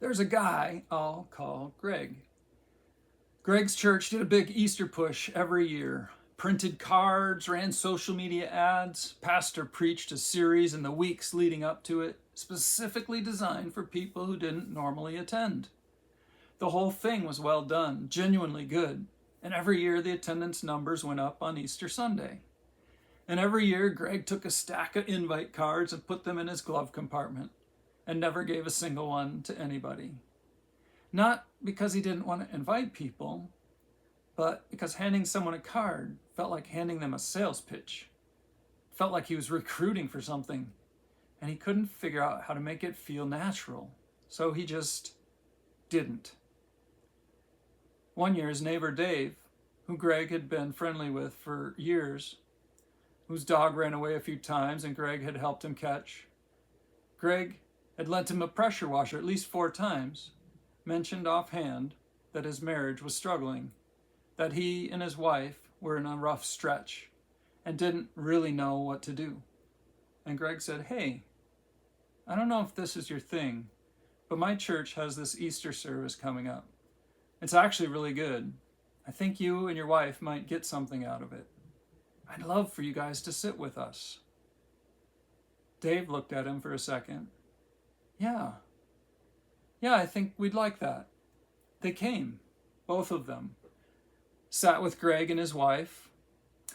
There's a guy I'll call Greg. Greg's church did a big Easter push every year. Printed cards, ran social media ads, pastor preached a series in the weeks leading up to it, specifically designed for people who didn't normally attend. The whole thing was well done, genuinely good, and every year the attendance numbers went up on Easter Sunday. And every year Greg took a stack of invite cards and put them in his glove compartment, and never gave a single one to anybody. Not because he didn't want to invite people, but because handing someone a card felt like handing them a sales pitch. Felt like he was recruiting for something, and he couldn't figure out how to make it feel natural, so he just didn't. One year, his neighbor Dave, who Greg had been friendly with for years, whose dog ran away a few times and Greg had helped him catch, Greg had lent him a pressure washer at least 4 times, mentioned offhand that his marriage was struggling, that he and his wife were in a rough stretch and didn't really know what to do. And Greg said, "Hey, I don't know if this is your thing, but my church has this Easter service coming up. It's actually really good. I think you and your wife might get something out of it. I'd love for you guys to sit with us." Dave looked at him for a second. Yeah, I think we'd like that. They came, both of them, sat with Greg and his wife,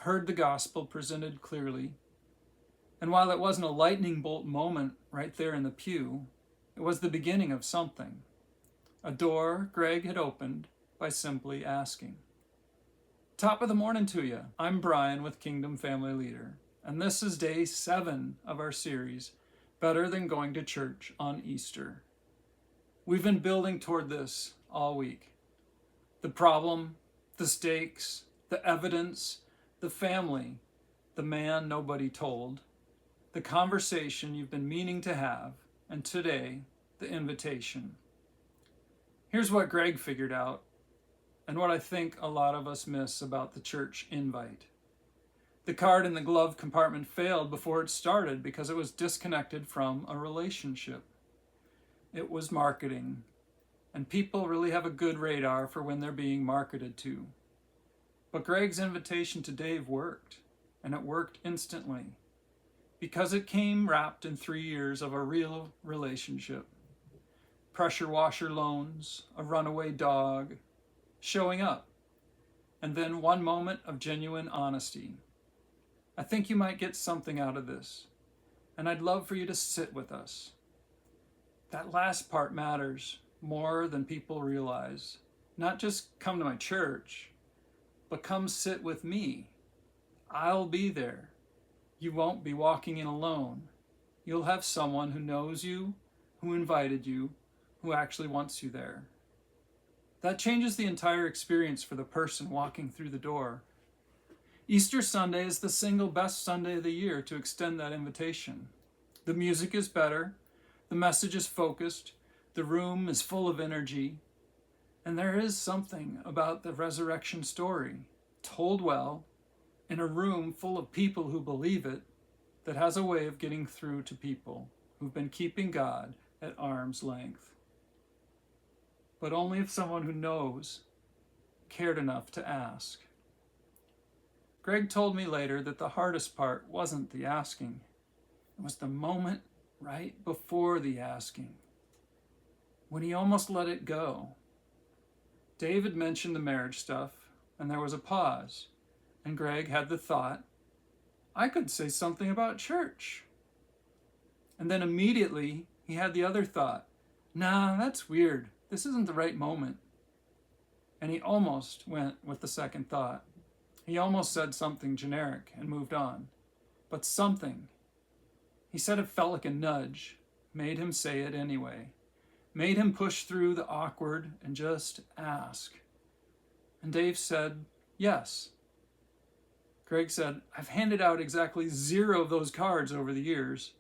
heard the gospel presented clearly, and while it wasn't a lightning bolt moment right there in the pew, it was the beginning of something. A door Greg had opened by simply asking. Top of the morning to you. I'm Brian with Kingdom Family Leader, and this is day 7 of our series, Better Than Going to Church on Easter. We've been building toward this all week. The problem, the stakes, the evidence, the family, the man nobody told, the conversation you've been meaning to have, and today, the invitation. Here's what Greg figured out, and what I think a lot of us miss about the church invite. The card in the glove compartment failed before it started because it was disconnected from a relationship. It was marketing, and people really have a good radar for when they're being marketed to. But Greg's invitation to Dave worked, and it worked instantly, because it came wrapped in 3 years of a real relationship. Pressure washer loans, a runaway dog, showing up, and then one moment of genuine honesty. I think you might get something out of this, and I'd love for you to sit with us. That last part matters more than people realize. Not just come to my church, but come sit with me. I'll be there. You won't be walking in alone. You'll have someone who knows you, who invited you, who actually wants you there. That changes the entire experience for the person walking through the door. Easter Sunday is the single best Sunday of the year to extend that invitation. The music is better, the message is focused, the room is full of energy, and there is something about the resurrection story, told well, in a room full of people who believe it, that has a way of getting through to people who've been keeping God at arm's length. But only if someone who knows cared enough to ask. Greg told me later that the hardest part wasn't the asking. It was the moment right before the asking, when he almost let it go. David mentioned the marriage stuff, and there was a pause, and Greg had the thought, I could say something about church. And then immediately he had the other thought, nah, that's weird. This isn't the right moment. And he almost went with the second thought. He almost said something generic and moved on. But something, he said it felt like a nudge, made him say it anyway. Made him push through the awkward and just ask. And Dave said, yes. Greg said, I've handed out exactly 0 of those cards over the years,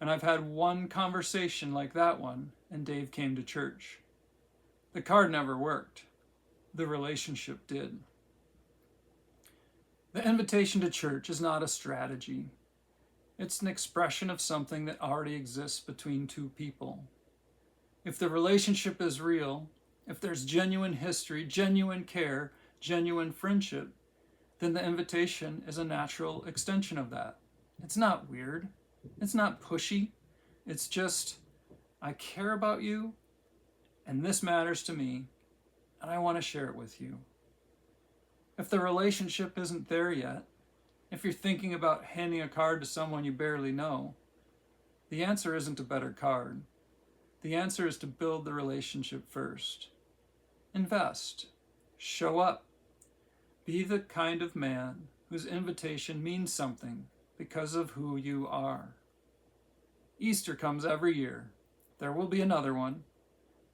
and I've had one conversation like that one, and Dave came to church. The card never worked. The relationship did. The invitation to church is not a strategy. It's an expression of something that already exists between 2 people. If the relationship is real, if there's genuine history, genuine care, genuine friendship, then the invitation is a natural extension of that. It's not weird. It's not pushy. It's just, I care about you, and this matters to me, and I want to share it with you. If the relationship isn't there yet, if you're thinking about handing a card to someone you barely know, the answer isn't a better card. The answer is to build the relationship first. Invest. Show up. Be the kind of man whose invitation means something because of who you are. Easter comes every year. There will be another one,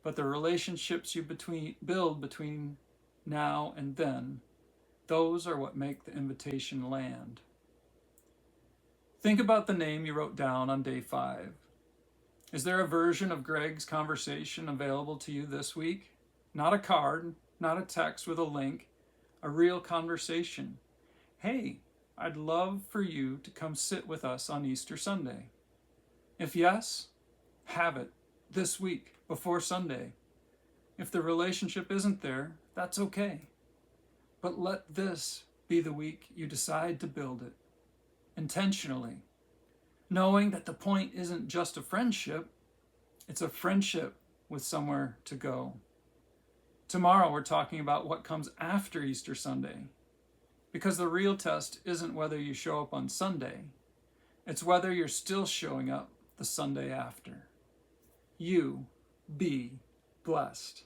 but the relationships you build between now and then, those are what make the invitation land. Think about the name you wrote down on day 5. Is there a version of Greg's conversation available to you this week? Not a card, not a text with a link, a real conversation. Hey, I'd love for you to come sit with us on Easter Sunday. If yes, have it this week before Sunday. If the relationship isn't there, that's okay. But let this be the week you decide to build it, intentionally, knowing that the point isn't just a friendship, it's a friendship with somewhere to go. Tomorrow we're talking about what comes after Easter Sunday, because the real test isn't whether you show up on Sunday, it's whether you're still showing up the Sunday after. You be blessed.